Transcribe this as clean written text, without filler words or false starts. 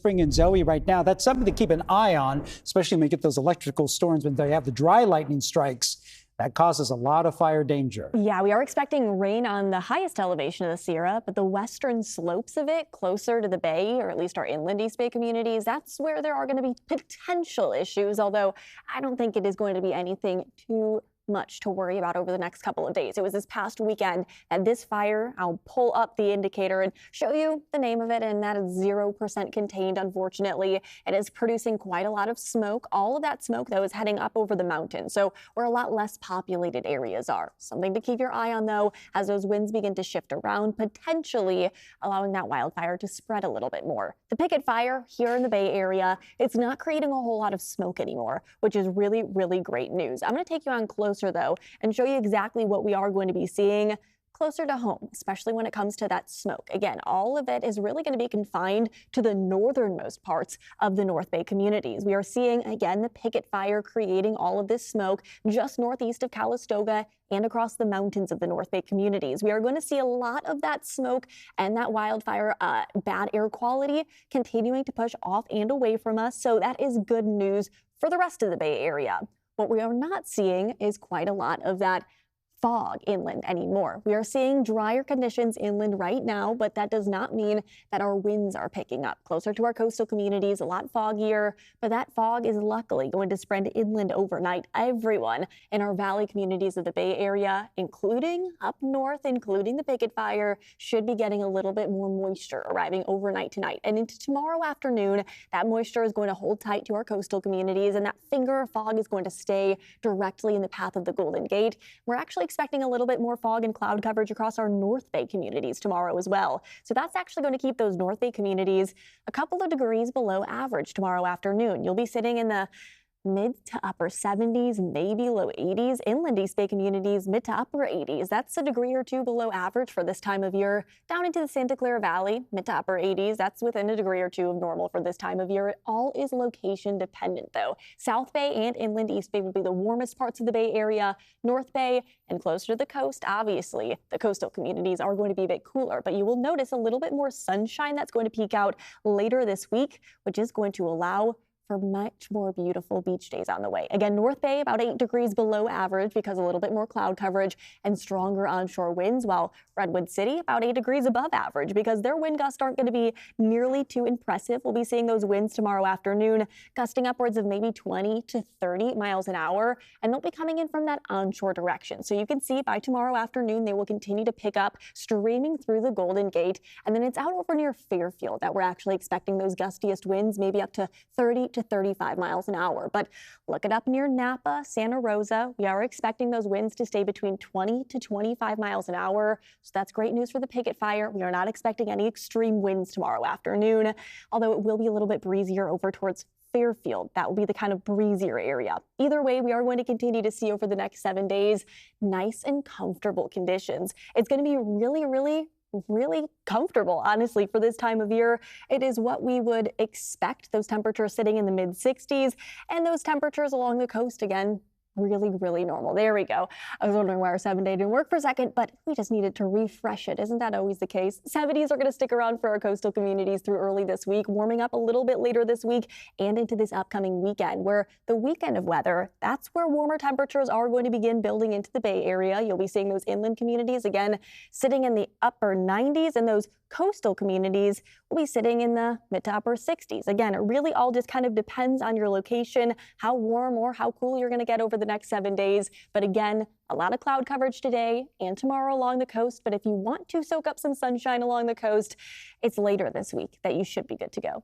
bring in Zoe right now. That's something to keep an eye on, especially when we get those electrical storms, when they have the dry lightning strikes. That causes a lot of fire danger. Yeah, we are expecting rain on the highest elevation of the Sierra, but the western slopes of it, closer to the bay, or at least our inland East Bay communities, that's where there are going to be potential issues, although I don't think it is going to be anything too much to worry about over the next couple of days. It was this past weekend that this fire, I'll pull up the indicator and show you the name of it, and that is 0% contained, unfortunately. It is producing quite a lot of smoke. All of that smoke, though, is heading up over the mountain, so where a lot less populated areas are. Something to keep your eye on, though, as those winds begin to shift around, potentially allowing that wildfire to spread a little bit more. The picket fire here in the Bay Area, it's not creating a whole lot of smoke anymore, which is really, really great news. I'm going to take you on closer, though, and show you exactly what we are going to be seeing closer to home, especially when it comes to that smoke. Again, all of it is really going to be confined to the northernmost parts of the North Bay communities. We are seeing, again, the picket fire creating all of this smoke just northeast of Calistoga and across the mountains of the North Bay communities. We are going to see a lot of that smoke and that wildfire bad air quality continuing to push off and away from us. So that is good news for the rest of the Bay Area. What we are not seeing is quite a lot of that fog inland anymore. We are seeing drier conditions inland right now, but that does not mean that our winds are picking up. Closer to our coastal communities, a lot foggier, but that fog is luckily going to spread inland overnight. Everyone in our valley communities of the Bay Area, including up north, including the picket fire, should be getting a little bit more moisture arriving overnight tonight. And into tomorrow afternoon, that moisture is going to hold tight to our coastal communities, and that finger of fog is going to stay directly in the path of the Golden Gate. We're actually expecting a little bit more fog and cloud coverage across our North Bay communities tomorrow as well. So that's actually going to keep those North Bay communities a couple of degrees below average tomorrow afternoon. You'll be sitting in the mid to upper 70s, maybe low 80s. Inland East Bay communities, mid to upper 80s. That's a degree or two below average for this time of year. Down into the Santa Clara Valley, mid to upper 80s. That's within a degree or two of normal for this time of year. It all is location dependent, though. South Bay and Inland East Bay will be the warmest parts of the Bay Area. North Bay and closer to the coast, obviously, the coastal communities are going to be a bit cooler, but you will notice a little bit more sunshine that's going to peek out later this week, which is going to allow for much more beautiful beach days on the way. Again, North Bay about 8 degrees below average because a little bit more cloud coverage and stronger onshore winds, while Redwood City about 8 degrees above average because their wind gusts aren't going to be nearly too impressive. We'll be seeing those winds tomorrow afternoon gusting upwards of maybe 20 to 30 miles an hour, and they'll be coming in from that onshore direction. So you can see by tomorrow afternoon, they will continue to pick up, streaming through the Golden Gate, and then it's out over near Fairfield that we're actually expecting those gustiest winds, maybe up to 30 to 35 miles an hour. But look it up near Napa, Santa Rosa. We are expecting those winds to stay between 20 to 25 miles an hour. So that's great news for the picket fire. We are not expecting any extreme winds tomorrow afternoon, although it will be a little bit breezier over towards Fairfield. That will be the kind of breezier area. Either way, we are going to continue to see over the next 7 days nice and comfortable conditions. It's going to be really comfortable, honestly, for this time of year. It is what we would expect. Those temperatures sitting in the mid 60s, and those temperatures along the coast, again, really normal. There we go. I was wondering why our 7-day didn't work for a second, but we just needed to refresh it. Isn't that always the case? 70s are going to stick around for our coastal communities through early this week, warming up a little bit later this week and into this upcoming weekend, where the weekend of weather, that's where warmer temperatures are going to begin building into the Bay Area. You'll be seeing those inland communities again sitting in the upper 90s, and those coastal communities will be sitting in the mid to upper 60s. Again, it really all just kind of depends on your location, how warm or how cool you're going to get over the next 7 days. But again, a lot of cloud coverage today and tomorrow along the coast. But if you want to soak up some sunshine along the coast, it's later this week that you should be good to go.